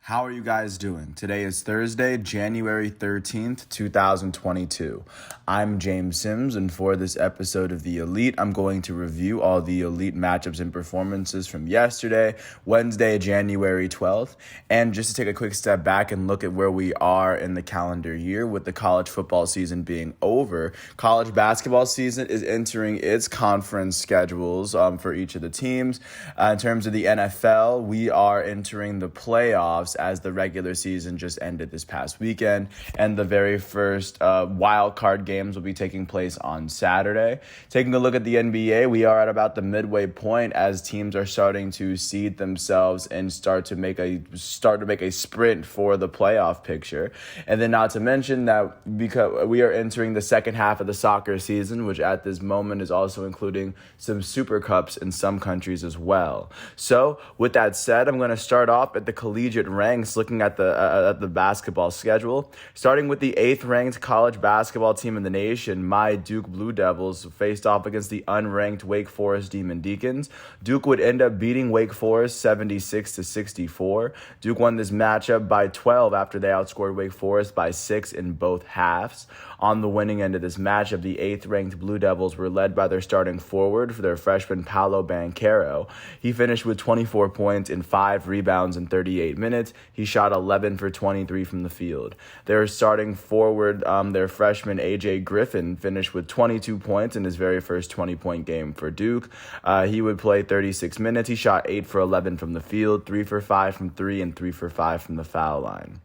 How are you guys doing? Today is Thursday, January 13th, 2022. I'm James Sims, and for this episode of The Elite, I'm going to review all the Elite matchups and performances from yesterday, Wednesday, January 12th, and just to take a quick step back and look at where we are in the calendar year with the college football season being over. College basketball season is entering its conference schedules for each of the teams. In terms of the NFL, we are entering the playoffs as the regular season just ended this past weekend, and the very first wild card games will be taking place on Saturday. Taking a look at the NBA, we are at about the midway point as teams are starting to seed themselves and start to make a sprint for the playoff picture. And then not to mention that because we are entering the second half of the soccer season, which at this moment is also including some Super Cups in some countries as well. So with that said, I'm going to start off at the collegiate ranks, looking at the basketball schedule. Starting with the 8th ranked college basketball team in the nation, my Duke Blue Devils faced off against the unranked Wake Forest Demon Deacons. Duke would end up beating Wake Forest 76-64. Duke won this matchup by 12 after they outscored Wake Forest by 6 in both halves. On the winning end of this matchup, the 8th ranked Blue Devils were led by their starting forward for their freshman Paolo Banchero. He finished with 24 points and 5 rebounds in 38 minutes. He shot 11 for 23 from the field. Their starting forward, their freshman AJ Griffin, finished with 22 points in his very first 20-point game for Duke. He would play 36 minutes. He shot 8 for 11 from the field, 3 for 5 from 3, and 3 for 5 from the foul line.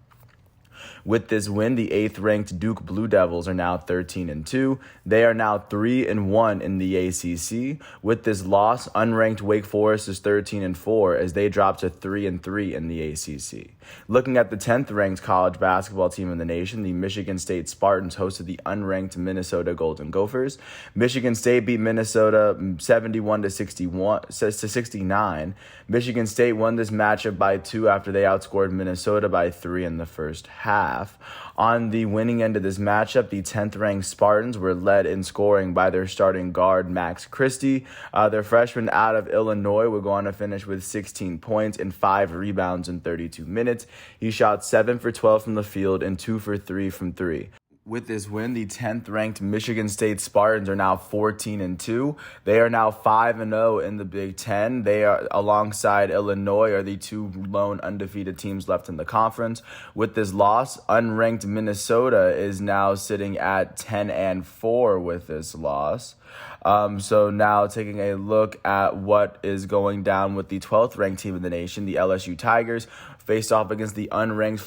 With this win, the 8th ranked Duke Blue Devils are now 13-2. They are now 3-1 in the ACC. With this loss, unranked Wake Forest is 13-4 as they drop to 3-3 in the ACC. Looking at the 10th ranked college basketball team in the nation, the Michigan State Spartans hosted the unranked Minnesota Golden Gophers. Michigan State beat Minnesota 71-69. Michigan State won this matchup by 2 after they outscored Minnesota by 3 in the first half. On the winning end of this matchup, the 10th ranked Spartans were led in scoring by their starting guard Max Christie. Their freshman out of Illinois would go on to finish with 16 points and 5 rebounds in 32 minutes. He shot 7 for 12 from the field and 2 for 3 from 3. With this win, the 10th ranked Michigan State Spartans are now 14-2. They are now 5-0 in the Big Ten. They are, alongside Illinois, are the two lone undefeated teams left in the conference. With this loss, unranked Minnesota is now sitting at 10-4 with this loss. So now taking a look at what is going down with the 12th ranked team in the nation, the LSU Tigers faced off against the unranked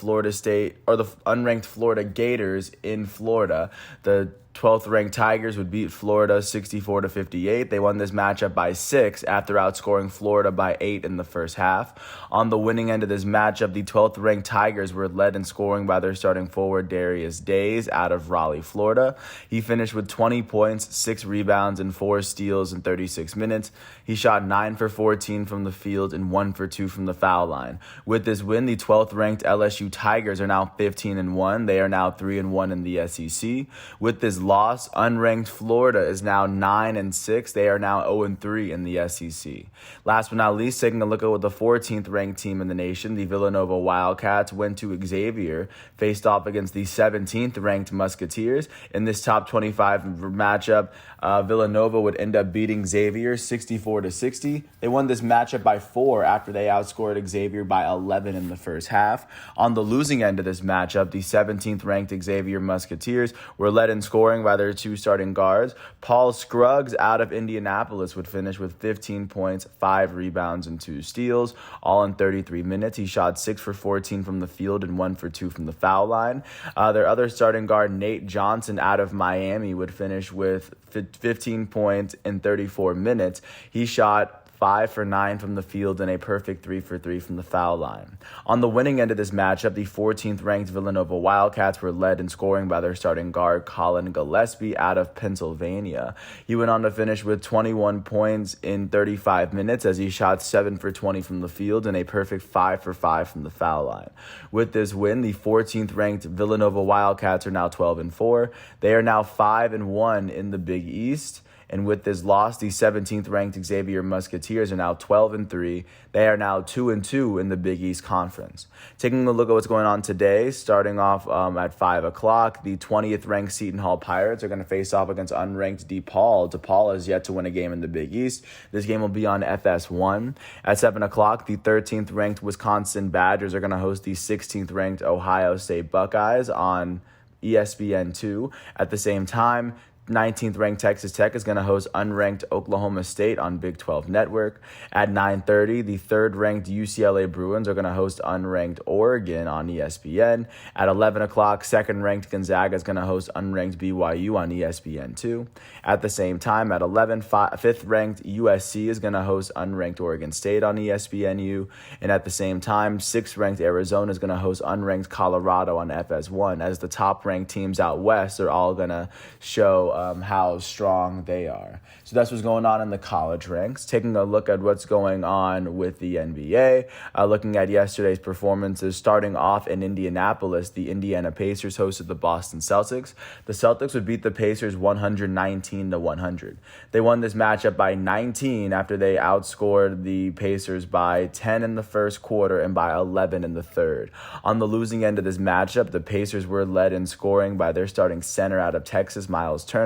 Florida Gators in Florida. The 12th ranked Tigers would beat Florida 64-58. They won this matchup by 6 after outscoring Florida by 8 in the first half. On the winning end of this matchup, the 12th ranked Tigers were led in scoring by their starting forward Darius Days out of Raleigh, Florida. He finished with 20 points, 6 rebounds, and 4 steals in 36 minutes. He shot 9 for 14 from the field and 1 for 2 from the foul line. With this win, the 12th ranked LSU Tigers are now 15-1. They are now 3-1 in the SEC. With this loss, unranked Florida is now 9-6. They are now 0-3 in the SEC. Last but not least, taking a look at the 14th ranked team in the nation, the Villanova Wildcats went to Xavier, faced off against the 17th ranked Musketeers. In this top 25 matchup, Villanova would end up beating Xavier 64-60. They won this matchup by 4 after they outscored Xavier by 11 in the first half. On the losing end of this matchup, the 17th ranked Xavier Musketeers were led in scoring by their 2 starting guards. Paul Scruggs out of Indianapolis would finish with 15 points, 5 rebounds, and 2 steals, all in 33 minutes. He shot 6 for 14 from the field and 1 for 2 from the foul line. Their other starting guard, Nate Johnson out of Miami, would finish with 15 points in 34 minutes. He shot 5 for 9 from the field and a perfect 3 for 3 from the foul line. On the winning end of this matchup, the 14th ranked Villanova Wildcats were led in scoring by their starting guard Colin Gillespie out of Pennsylvania. He went on to finish with 21 points in 35 minutes as he shot 7 for 20 from the field and a perfect 5 for 5 from the foul line. With this win, the 14th ranked Villanova Wildcats are now 12-4. They are now 5-1 in the Big East. And with this loss, the 17th ranked Xavier Musketeers are now 12-3. They are now 2-2 in the Big East Conference. Taking a look at what's going on today, starting off at 5 o'clock, the 20th ranked Seton Hall Pirates are going to face off against unranked DePaul. DePaul has yet to win a game in the Big East. This game will be on FS1. At 7 o'clock, the 13th ranked Wisconsin Badgers are going to host the 16th ranked Ohio State Buckeyes on ESPN2. At the same time, 19th ranked Texas Tech is going to host unranked Oklahoma State on Big 12 Network. At 9:30, the third ranked UCLA Bruins are going to host unranked Oregon on ESPN. At 11 o'clock, second ranked Gonzaga is going to host unranked BYU on ESPN2. At the same time, at 11, fifth ranked USC is going to host unranked Oregon State on ESPNU. And at the same time, sixth ranked Arizona is going to host unranked Colorado on FS1, as the top ranked teams out west are all going to show how strong they are. So that's what's going on in the college ranks. Taking a look at what's going on with the NBA, looking at yesterday's performances, starting off in Indianapolis, the Indiana Pacers hosted the Boston Celtics. The Celtics would beat the Pacers 119-100. They won this matchup by 19 after they outscored the Pacers by 10 in the first quarter and by 11 in the third. On the losing end of this matchup, the Pacers were led in scoring by their starting center out of Texas, Miles Turner.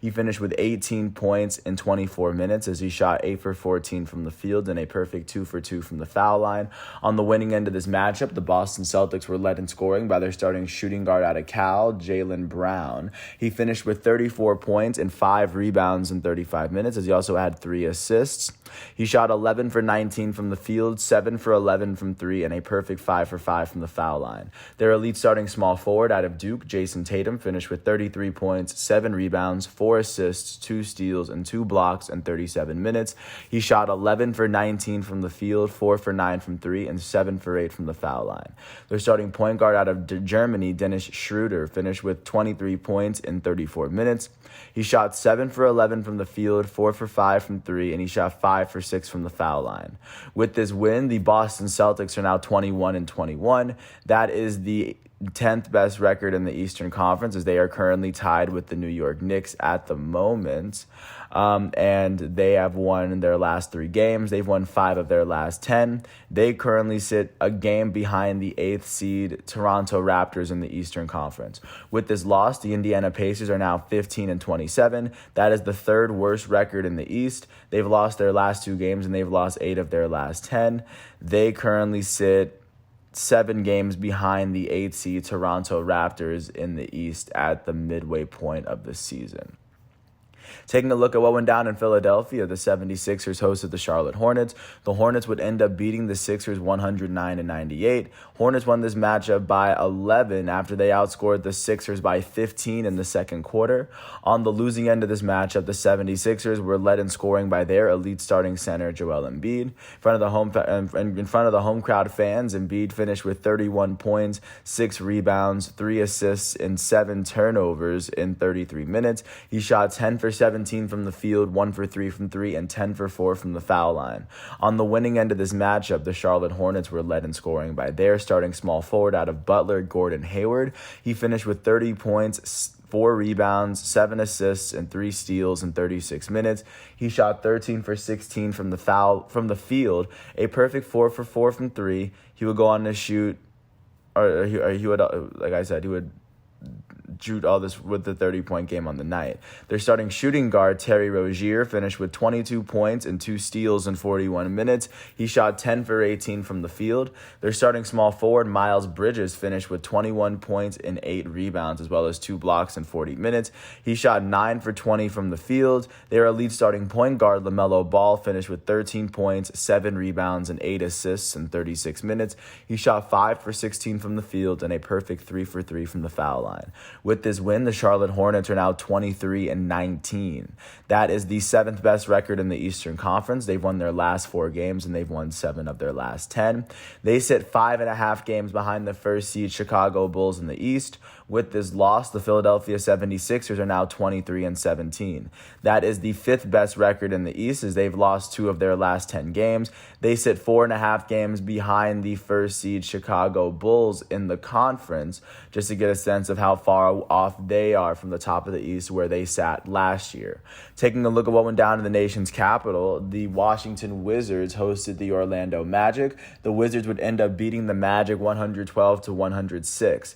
He finished with 18 points in 24 minutes as he shot 8 for 14 from the field and a perfect 2 for 2 from the foul line. On the winning end of this matchup, the Boston Celtics were led in scoring by their starting shooting guard out of Cal, Jaylen Brown. He finished with 34 points and 5 rebounds in 35 minutes as he also had 3 assists. He shot 11 for 19 from the field, 7 for 11 from 3, and a perfect 5 for 5 from the foul line. Their elite starting small forward out of Duke, Jason Tatum, finished with 33 points, 7 rebounds, 4 assists, 2 steals, and 2 blocks in 37 minutes. He shot 11 for 19 from the field, 4 for 9 from 3, and 7 for 8 from the foul line. Their starting point guard out of Germany, Dennis Schroeder, finished with 23 points in 34 minutes. He shot 7 for 11 from the field, 4 for 5 from 3, and he shot 5 for 6 from the foul line. With this win, the Boston Celtics are now 21-21. That is the 10th best record in the Eastern Conference, as they are currently tied with the New York Knicks at the moment. And they have won their last 3 games. They've won 5 of their last 10. They currently sit a game behind the 8th seed Toronto Raptors in the Eastern Conference. With this loss, the Indiana Pacers are now 15-27. That is the 3rd worst record in the East. They've lost their last 2 games and they've lost 8 of their last 10. They currently sit 7 games behind the 8th seed Toronto Raptors in the East at the midway point of the season. Taking a look at what went down in Philadelphia, the 76ers hosted the Charlotte Hornets. The Hornets would end up beating the Sixers 109-98. Hornets won this matchup by 11 after they outscored the Sixers by 15 in the second quarter. On the losing end of this matchup, the 76ers were led in scoring by their elite starting center, Joel Embiid. In front of the home crowd fans, Embiid finished with 31 points, 6 rebounds, 3 assists, and 7 turnovers in 33 minutes. He shot 10 for 17 from the field, 1 for 3 from 3, and 10 for 4 from the foul line. On the winning end of this matchup, the Charlotte Hornets were led in scoring by their starting small forward out of Butler, Gordon Hayward. He finished with 30 points, 4 rebounds, 7 assists, and 3 steals in 36 minutes. He shot 13 for 16 from the field, a perfect 4 for 4 from 3. He would go on to shoot, he would, like I said, he would shoot all this with the 30-point game on the night. Their starting shooting guard, Terry Rozier, finished with 22 points and 2 steals in 41 minutes. He shot 10 for 18 from the field. Their starting small forward, Miles Bridges, finished with 21 points and 8 rebounds, as well as 2 blocks in 40 minutes. He shot 9 for 20 from the field. Their elite starting point guard, LaMelo Ball, finished with 13 points, 7 rebounds, and 8 assists in 36 minutes. He shot 5 for 16 from the field and a perfect 3 for 3 from the foul line. With this win, the Charlotte Hornets are now 23-19. That is the 7th best record in the Eastern Conference. They've won their last 4 games, and they've won 7 of their last 10. They sit 5.5 games behind the first seed Chicago Bulls in the East. With this loss, the Philadelphia 76ers are now 23-17. That is the 5th best record in the East, as they've lost 2 of their last 10 games. They sit 4.5 games behind the first seed Chicago Bulls in the conference, just to get a sense of how far how off they are from the top of the East where they sat last year. Taking a look at what went down in the nation's capital, the Washington Wizards hosted the Orlando Magic. The Wizards would end up beating the Magic 112-106.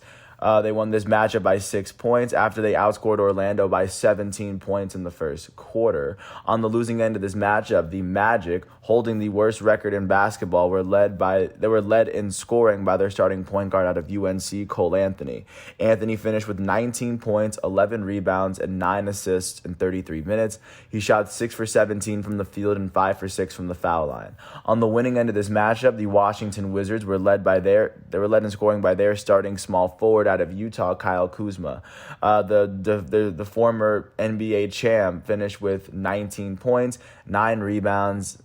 They won this matchup by 6 points after they outscored Orlando by 17 points in the first quarter. On the losing end of this matchup, the Magic, holding the worst record in basketball, were led in scoring by their starting point guard out of UNC, Cole Anthony. Anthony finished with 19 points, 11 rebounds, and 9 assists in 33 minutes. He shot 6 for 17 from the field and 5 for 6 from the foul line. On the winning end of this matchup, the Washington Wizards were led in scoring by their starting small forward out of Utah, Kyle Kuzma. The former NBA champ finished with 19 points, 9 rebounds.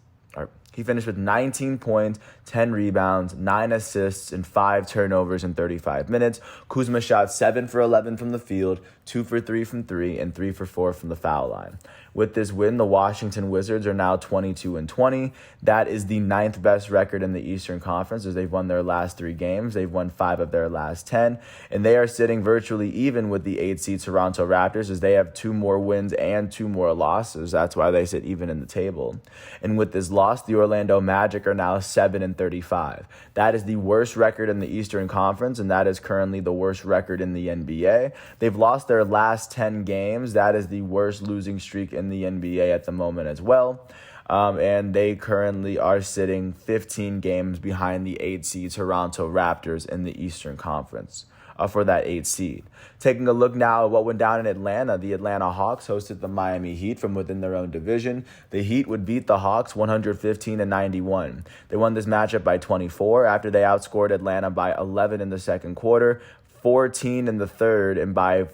He finished with 19 points, 10 rebounds, 9 assists, and 5 turnovers in 35 minutes. Kuzma shot 7 for 11 from the field, 2 for 3 from 3, and 3 for 4 from the foul line. With this win, the Washington Wizards are now 22-20. That is the 9th best record in the Eastern Conference as they've won their last 3 games. They've won 5 of their last 10, and they are sitting virtually even with the 8 seed Toronto Raptors as they have 2 more wins and 2 more losses. That's why they sit even in the table. And with this loss, the Orlando Magic are now 7-35. That is the worst record in the Eastern Conference, and that is currently the worst record in the NBA. They've lost their last 10 games. That is the worst losing streak in the NBA at the moment as well. And they currently are sitting 15 games behind the 8 seed Toronto Raptors in the Eastern Conference for that 8 seed. Taking a look now at what went down in Atlanta, the Atlanta Hawks hosted the Miami Heat from within their own division. The Heat would beat the Hawks 115-91. They won this matchup by 24 after they outscored Atlanta by 11 in the second quarter, 14 in the third, and by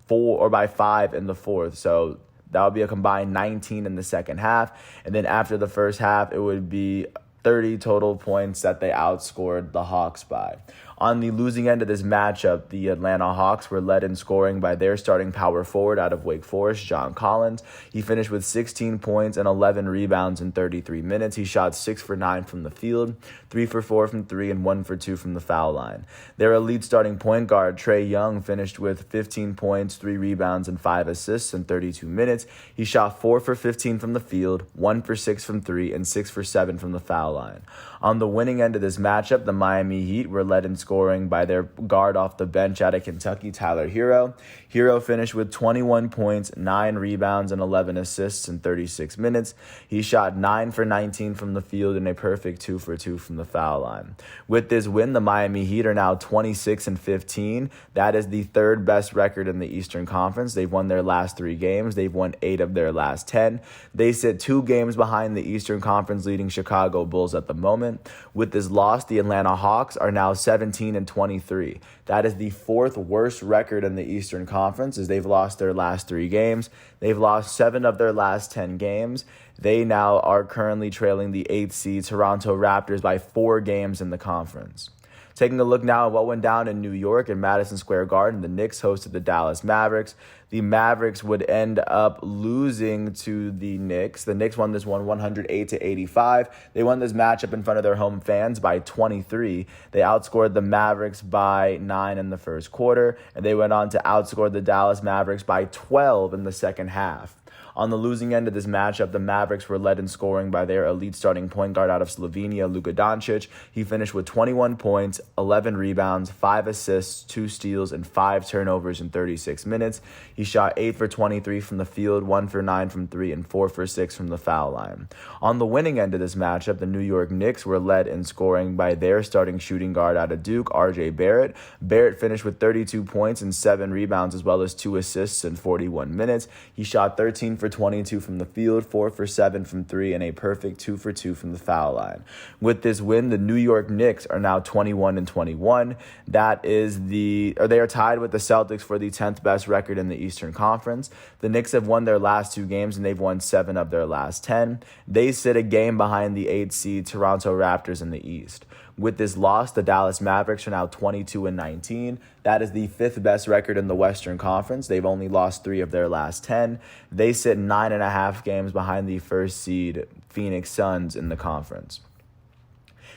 5 in the fourth. So that would be a combined 19 in the second half. And then after the first half, it would be 30 total points that they outscored the Hawks by. On the losing end of this matchup, the Atlanta Hawks were led in scoring by their starting power forward out of Wake Forest, John Collins. He finished with 16 points and 11 rebounds in 33 minutes. He shot 6 for 9 from the field, 3 for 4 from 3, and 1 for 2 from the foul line. Their elite starting point guard, Trae Young, finished with 15 points, 3 rebounds, and 5 assists in 32 minutes. He shot 4 for 15 from the field, 1 for 6 from 3, and 6 for 7 from the foul line. On the winning end of this matchup, the Miami Heat were led in scoring by their guard off the bench out of Kentucky, Tyler Hero. Hero finished with 21 points, 9 rebounds, and 11 assists in 36 minutes. He shot 9 for 19 from the field and a perfect 2 for 2 from the foul line. With this win, the Miami Heat are now 26-15. That is the 3rd best record in the Eastern Conference. They've won their last 3 games. They've won 8 of their last 10. They sit 2 games behind the Eastern Conference leading Chicago Bulls at the moment. With this loss, the Atlanta Hawks are now 17-23. That is the 4th worst record in the Eastern Conference as they've lost their last 3 games. They've lost 7 of their last 10 games. They now are currently trailing the 8th seed Toronto Raptors by 4 games in the conference. Taking a look now at what went down in New York in Madison Square Garden, the Knicks hosted the Dallas Mavericks. The Mavericks would end up losing to the Knicks. The Knicks won this one 108-85. They won this matchup in front of their home fans by 23. They outscored the Mavericks by 9 in the first quarter, and they went on to outscore the Dallas Mavericks by 12 in the second half. On the losing end of this matchup, the Mavericks were led in scoring by their elite starting point guard out of Slovenia, Luka Doncic. He finished with 21 points, 11 rebounds, 5 assists, 2 steals, and 5 turnovers in 36 minutes. He shot 8 for 23 from the field, 1 for 9 from 3, and 4 for 6 from the foul line. On the winning end of this matchup, the New York Knicks were led in scoring by their starting shooting guard out of Duke, RJ Barrett. Barrett finished with 32 points and 7 rebounds as well as 2 assists in 41 minutes. He shot 13 for 22 from the field, 4 for 7 from 3, and a perfect 2 for 2 from the foul line. With this win, the New York Knicks are now 21-21. They are tied with the Celtics for the 10th best record in the Eastern Conference. The Knicks have won their last 2 games, and they've won 7 of their last 10. They sit a game behind the 8th seed Toronto Raptors in the East. With this loss, the Dallas Mavericks are now 22-19. That is the 5th best record in the Western Conference. They've only lost 3 of their last 10. They sit 9.5 games behind the 1st seed Phoenix Suns in the conference.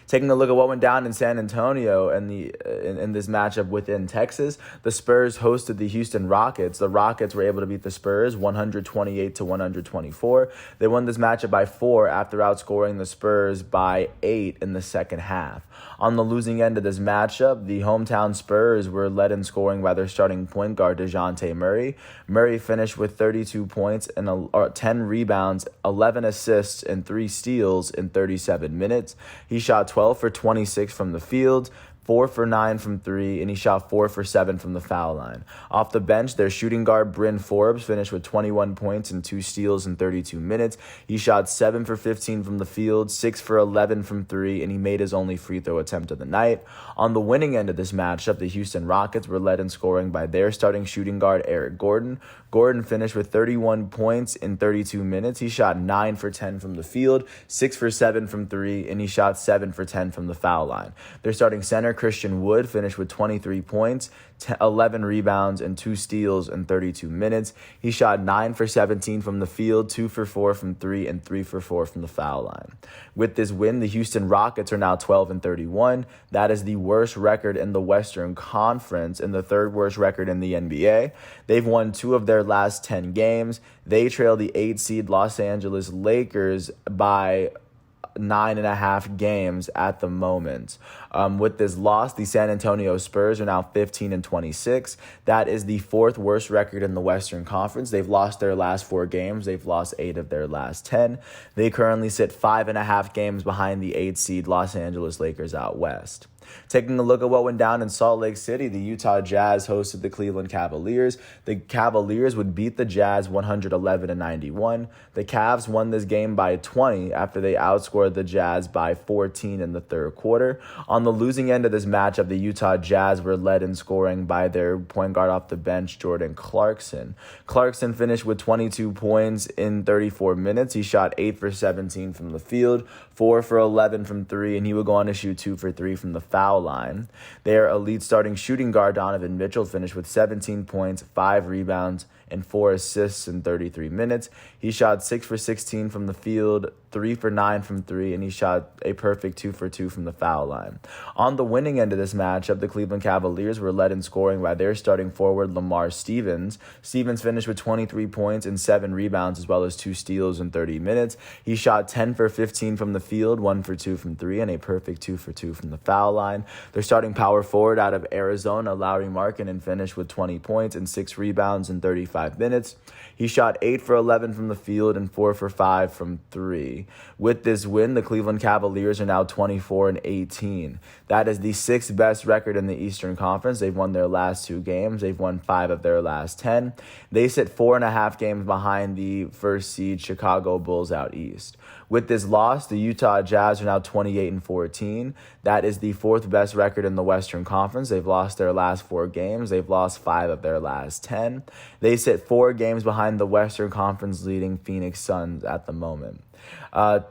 Taking a look at what went down in San Antonio and in this matchup within Texas, the Spurs hosted the Houston Rockets. The Rockets were able to beat the Spurs 128-124. They won this matchup by 4 after outscoring the Spurs by 8 in the second half. On the losing end of this matchup, the hometown Spurs were led in scoring by their starting point guard DeJounte Murray. Murray finished with 32 points and 10 rebounds, 11 assists, and 3 steals in 37 minutes. He shot 12 for 26 from the field, 4 for 9 from 3, and he shot 4 for 7 from the foul line. Off the bench, their shooting guard Bryn Forbes finished with 21 points and 2 steals in 32 minutes. He shot 7 for 15 from the field, 6 for 11 from 3, and he made his only free throw attempt of the night. On the winning end of this matchup, the Houston Rockets were led in scoring by their starting shooting guard Eric Gordon. Gordon finished with 31 points in 32 minutes. He shot 9 for 10 from the field, 6 for 7 from 3, and he shot 7 for 10 from the foul line. Their starting center Christian Wood finished with 23 points, 11 rebounds, and 2 steals in 32 minutes. He shot 9 for 17 from the field, 2 for 4 from 3, and 3 for 4 from the foul line. With this win, the Houston Rockets are now 12-31. That is the worst record in the Western Conference and the third worst record in the NBA. They've won 2 of their last 10 games. They trail the 8 seed Los Angeles Lakers by 9.5 games at the moment. With this loss, the San Antonio Spurs are now 15-26. That is the 4th worst record in the Western Conference. They've lost their last 4 games. They've lost 8 of their last 10. They currently sit 5.5 games behind the 8 seed Los Angeles Lakers out west. Taking a look at what went down in Salt Lake City, the Utah Jazz hosted the Cleveland Cavaliers. The Cavaliers would beat the Jazz 111-91. The Cavs won this game by 20 after they outscored the Jazz by 14 in the third quarter. On the losing end of this matchup, the Utah Jazz were led in scoring by their point guard off the bench, Jordan Clarkson. Clarkson finished with 22 points in 34 minutes. He shot 8 for 17 from the field, 4 for 11 from 3, and he would go on to shoot 2 for 3 from the foul line. Their elite starting shooting guard Donovan Mitchell finished with 17 points, 5 rebounds, and 4 assists in 33 minutes. He shot 6 for 16 from the field, 3 for 9 from 3, and he shot a perfect 2 for 2 from the foul line. On the winning end of this matchup, the Cleveland Cavaliers were led in scoring by their starting forward Lamar Stevens. Stevens finished with 23 points and 7 rebounds as well as 2 steals in 30 minutes. He shot 10 for 15 from the field, 1 for 2 from 3, and a perfect 2 for 2 from the foul line. Their starting power forward out of Arizona, Lauri Markkanen, finished with 20 points and 6 rebounds in 35 minutes. He shot 8 for 11 from the field and 4 for 5 from 3. With this win, the Cleveland Cavaliers are now 24-18. That is the 6th best record in the Eastern Conference. They've won their last 2 games. They've won 5 of their last 10. They sit 4.5 games behind the first seed Chicago Bulls out east. With this loss, the Utah Jazz are now 28-14. That is the 4th best record in the Western Conference. They've lost their last 4 games. They've lost 5 of their last 10. They sit 4 games behind the Western Conference leading Phoenix Suns at the moment.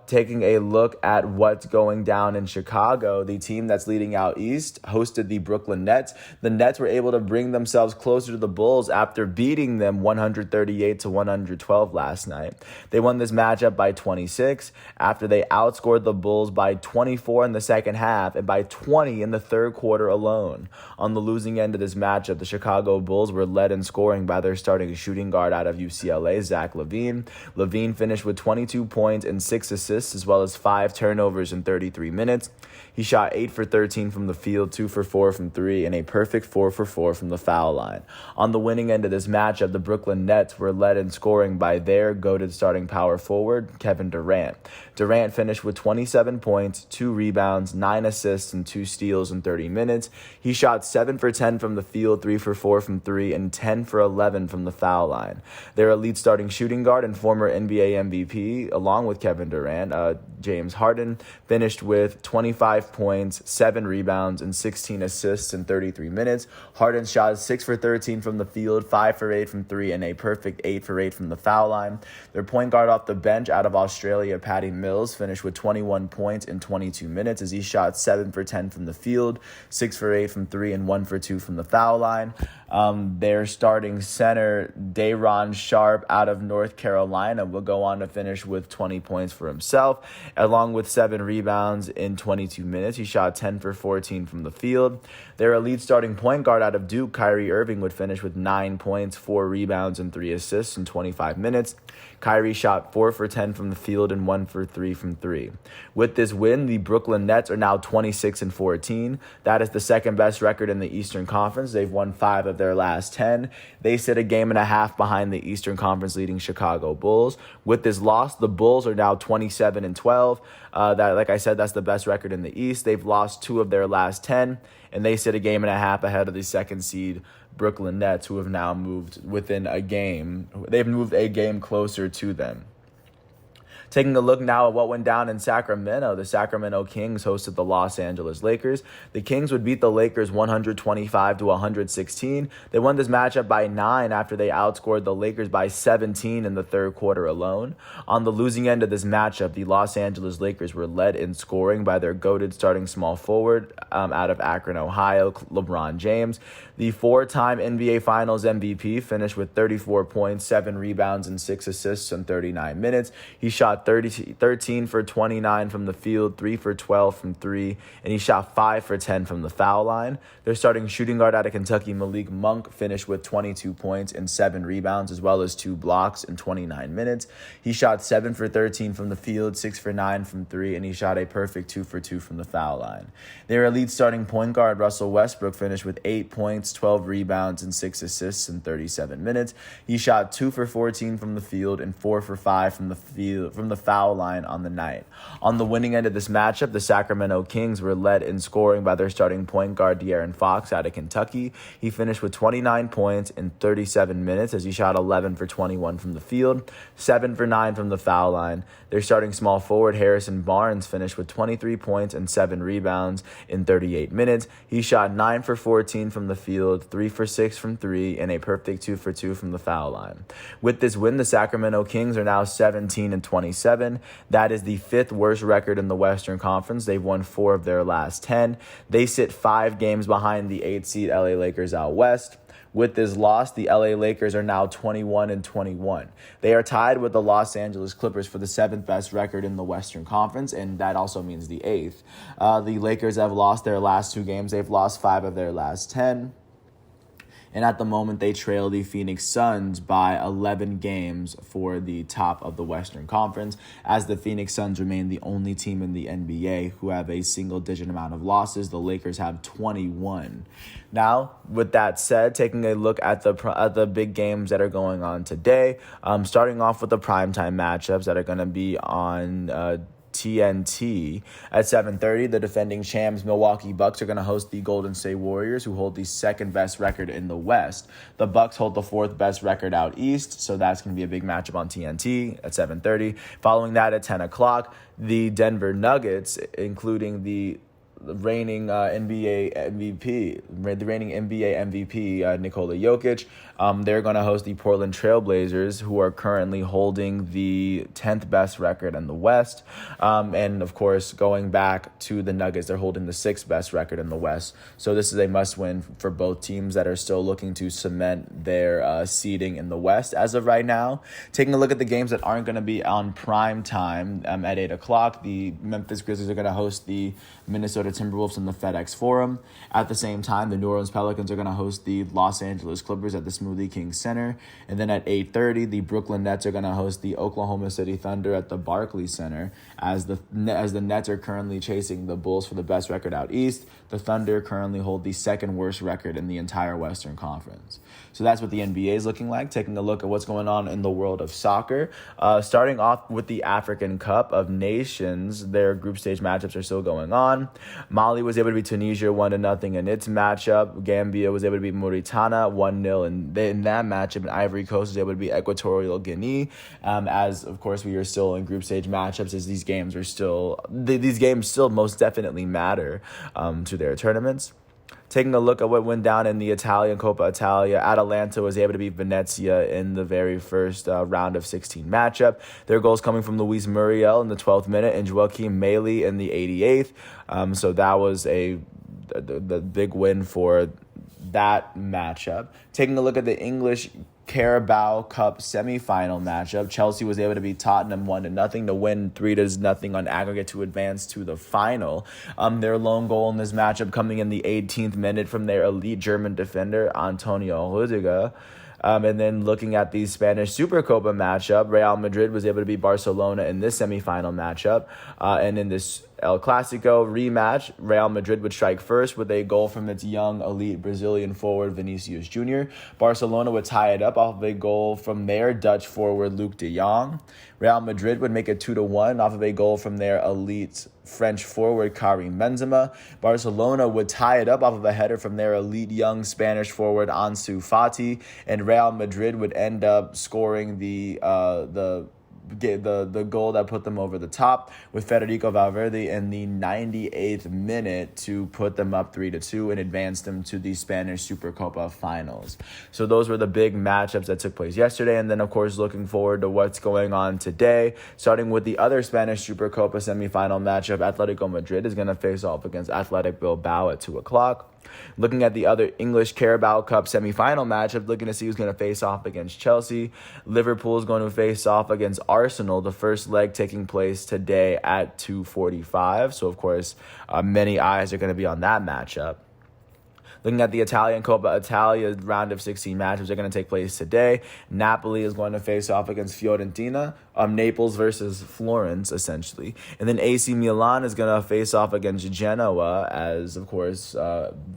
Taking a look at what's going down in Chicago, the team that's leading out east hosted the Brooklyn Nets. The Nets were able to bring themselves closer to the Bulls after beating them 138-112 last night. They won this matchup by 26 after they outscored the Bulls by 24 in the second half and by 20 in the third quarter alone. On the losing end of this matchup, the Chicago Bulls were led in scoring by their starting shooting guard out of UCLA, Zach LaVine. LaVine finished with 22 points and 6 assists as well as 5 turnovers in 33 minutes. He shot 8 for 13 from the field, 2 for 4 from 3, and a perfect 4 for 4 from the foul line. On the winning end of this matchup, the Brooklyn Nets were led in scoring by their goated starting power forward, Kevin Durant. Durant finished with 27 points, 2 rebounds, 9 assists, and 2 steals in 30 minutes. He shot 7 for 10 from the field, 3 for 4 from 3, and 10 for 11 from the foul line. Their elite starting shooting guard and former NBA MVP, along with Kevin Durant, James Harden, finished with 25 points, 7 rebounds, and 16 assists in 33 minutes. Harden shot 6 for 13 from the field, 5 for 8 from 3, and a perfect 8 for 8 from the foul line. Their point guard off the bench out of Australia, Patty Mills, finished with 21 points in 22 minutes as he shot 7 for 10 from the field, 6 for 8 from 3, and 1 for 2 from the foul line. Their starting center, Day'Ron Sharpe out of North Carolina, will go on to finish with 20 20 points for himself, along with 7 rebounds in 22 minutes. He shot 10 for 14 from the field. Their elite starting point guard out of Duke, Kyrie Irving, would finish with 9 points, 4 rebounds, and 3 assists in 25 minutes. Kyrie shot 4 for 10 from the field and 1 for 3 from 3. With this win, the Brooklyn Nets are now 26-14. That is the second best record in the Eastern Conference. They've won 5 of their last 10. They sit a game and a half behind the Eastern Conference leading Chicago Bulls. With this loss, the Bulls are now 27-12. Like I said, that's the best record in the East. They've lost 2 of their last 10, and they sit a game and a half ahead of the second seed Brooklyn Nets, who have now moved within a game. They've moved a game closer to them. Taking a look now at what went down in Sacramento, the Sacramento Kings hosted the Los Angeles Lakers. The Kings would beat the Lakers 125-116. They won this matchup by 9 after they outscored the Lakers by 17 in the third quarter alone. On the losing end of this matchup, the Los Angeles Lakers were led in scoring by their goated starting small forward out of Akron, Ohio, LeBron James. The 4-time NBA Finals MVP finished with 34 points, 7 rebounds, and 6 assists in 39 minutes. He shot 13 for 29 from the field, 3 for 12 from 3, and he shot 5 for 10 from the foul line. Their starting shooting guard out of Kentucky, Malik Monk, finished with 22 points and 7 rebounds, as well as 2 blocks in 29 minutes. He shot 7 for 13 from the field, 6 for 9 from 3, and he shot a perfect 2 for 2 from the foul line. Their elite starting point guard, Russell Westbrook, finished with 8 points, 12 rebounds, and 6 assists in 37 minutes. He shot 2 for 14 from the field and 4 for 5 from the foul line on the night. On the winning end of this matchup, the Sacramento Kings were led in scoring by their starting point guard, De'Aaron Fox, out of Kentucky. He finished with 29 points in 37 minutes as he shot 11 for 21 from the field, 7 for 9 from the foul line. Their starting small forward, Harrison Barnes, finished with 23 points and 7 rebounds in 38 minutes. He shot 9 for 14 from the field, 3 for 6 from 3, and a perfect 2 for 2 from the foul line. With this win, the Sacramento Kings are now 17-27. That is the 5th worst record in the Western Conference. They've won 4 of their last 10. They sit 5 games behind the 8th seed LA Lakers out west. With this loss, the LA Lakers are now 21-21. They are tied with the Los Angeles Clippers for the 7th best record in the Western Conference, and that also means the 8th. The Lakers have lost their last 2 games. They've lost 5 of their last 10. And at the moment, they trail the Phoenix Suns by 11 games for the top of the Western Conference, as the Phoenix Suns remain the only team in the NBA who have a single-digit amount of losses. The Lakers have 21. Now, with that said, taking a look at the big games that are going on today, starting off with the primetime matchups that are going to be on TNT at 7:30. The defending champs Milwaukee Bucks are going to host the Golden State Warriors, who hold the 2nd best record in the West. The Bucks hold the 4th best record out East, so that's going to be a big matchup on TNT at 7:30. Following that at 10 o'clock, the Denver Nuggets, including the reigning NBA MVP, Nikola Jokic. They're going to host the Portland Trailblazers, who are currently holding the 10th best record in the West. And, of course, going back to the Nuggets, they're holding the 6th best record in the West. So this is a must-win for both teams that are still looking to cement their seeding in the West as of right now. Taking a look at the games that aren't going to be on prime time at 8 o'clock, the Memphis Grizzlies are going to host the Minnesota Timberwolves in the FedEx Forum. At the same time, the New Orleans Pelicans are going to host the Los Angeles Clippers at the Smoothie King Center. And then at 8:30, the Brooklyn Nets are going to host the Oklahoma City Thunder at the Barclays Center. As the Nets are currently chasing the Bulls for the best record out East, the Thunder currently hold the 2nd worst record in the entire Western Conference. So that's what the NBA is looking like. Taking a look at what's going on in the world of soccer. Starting off with the African Cup of Nations, their group stage matchups are still going on. Mali was able to beat Tunisia 1-0 in its matchup. Gambia was able to beat Mauritania 1-0 in that matchup. And Ivory Coast was able to beat Equatorial Guinea. As, of course, we are still in group stage matchups, as these games still most definitely matter to their tournaments. Taking a look at what went down in the Italian Coppa Italia, Atalanta was able to beat Venezia in the very first round of 16 matchup. Their goals coming from Luis Muriel in the 12th minute and Joaquim Meili in the 88th. So that was the big win for that matchup. Taking a look at the English Carabao Cup semifinal matchup. Chelsea was able to beat Tottenham 1-0 to win 3-0 on aggregate to advance to the final. Their lone goal in this matchup coming in the 18th minute from their elite German defender, Antonio Rüdiger. And then looking at the Spanish Supercopa matchup, Real Madrid was able to beat Barcelona in this semifinal matchup. And in this El Clasico rematch, Real Madrid would strike first with a goal from its young elite Brazilian forward Vinicius Jr. Barcelona would tie it up off of a goal from their Dutch forward Luuk de Jong. Real Madrid would make it 2-1 off of a goal from their elite French forward Karim Benzema. Barcelona would tie it up off of a header from their elite young Spanish forward Ansu Fati, and Real Madrid would end up scoring the goal that put them over the top with Federico Valverde in the 98th minute to put them up 3-2 and advance them to the Spanish Supercopa finals. So those were the big matchups that took place yesterday. And then, of course, looking forward to what's going on today, starting with the other Spanish Supercopa semifinal matchup. Atletico Madrid is going to face off against Athletic Bilbao at 2 o'clock. Looking at the other English Carabao Cup semi-final matchup, looking to see who's going to face off against Chelsea. Liverpool is going to face off against Arsenal, the first leg taking place today at 2:45. So, of course, many eyes are going to be on that matchup. Looking at the Italian Coppa Italia round of 16 matchups are going to take place today. Napoli is going to face off against Fiorentina. Naples versus Florence, essentially. And then AC Milan is going to face off against Genoa, as, of course,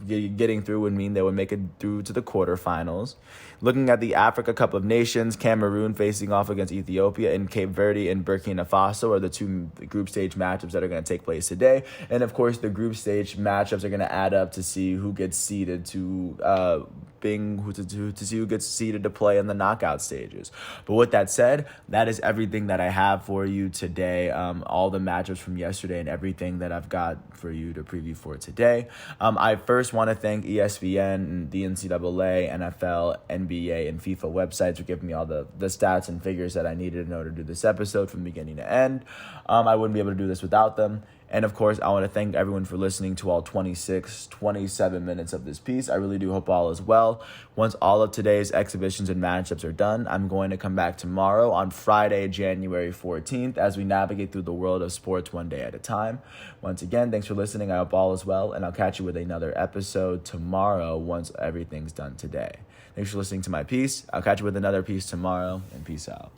getting through would mean they would make it through to the quarterfinals. Looking at the Africa Cup of Nations, Cameroon facing off against Ethiopia, and Cape Verde and Burkina Faso are the two group stage matchups that are going to take place today. And, of course, the group stage matchups are going to add up to see who gets seeded to see who gets seeded to play in the knockout stages. But with that said, that is everything that I have for you today. All the matchups from yesterday and everything that I've got for you to preview for today. I first want to thank ESPN, the NCAA, NFL, NBA, and FIFA websites for giving me all the stats and figures that I needed in order to do this episode from beginning to end. I wouldn't be able to do this without them. And, of course, I want to thank everyone for listening to all 27 minutes of this piece. I really do hope all is well. Once all of today's exhibitions and matchups are done, I'm going to come back tomorrow on Friday, January 14th, as we navigate through the world of sports one day at a time. Once again, thanks for listening. I hope all is well, and I'll catch you with another episode tomorrow once everything's done today. Thanks for listening to my piece. I'll catch you with another piece tomorrow, and peace out.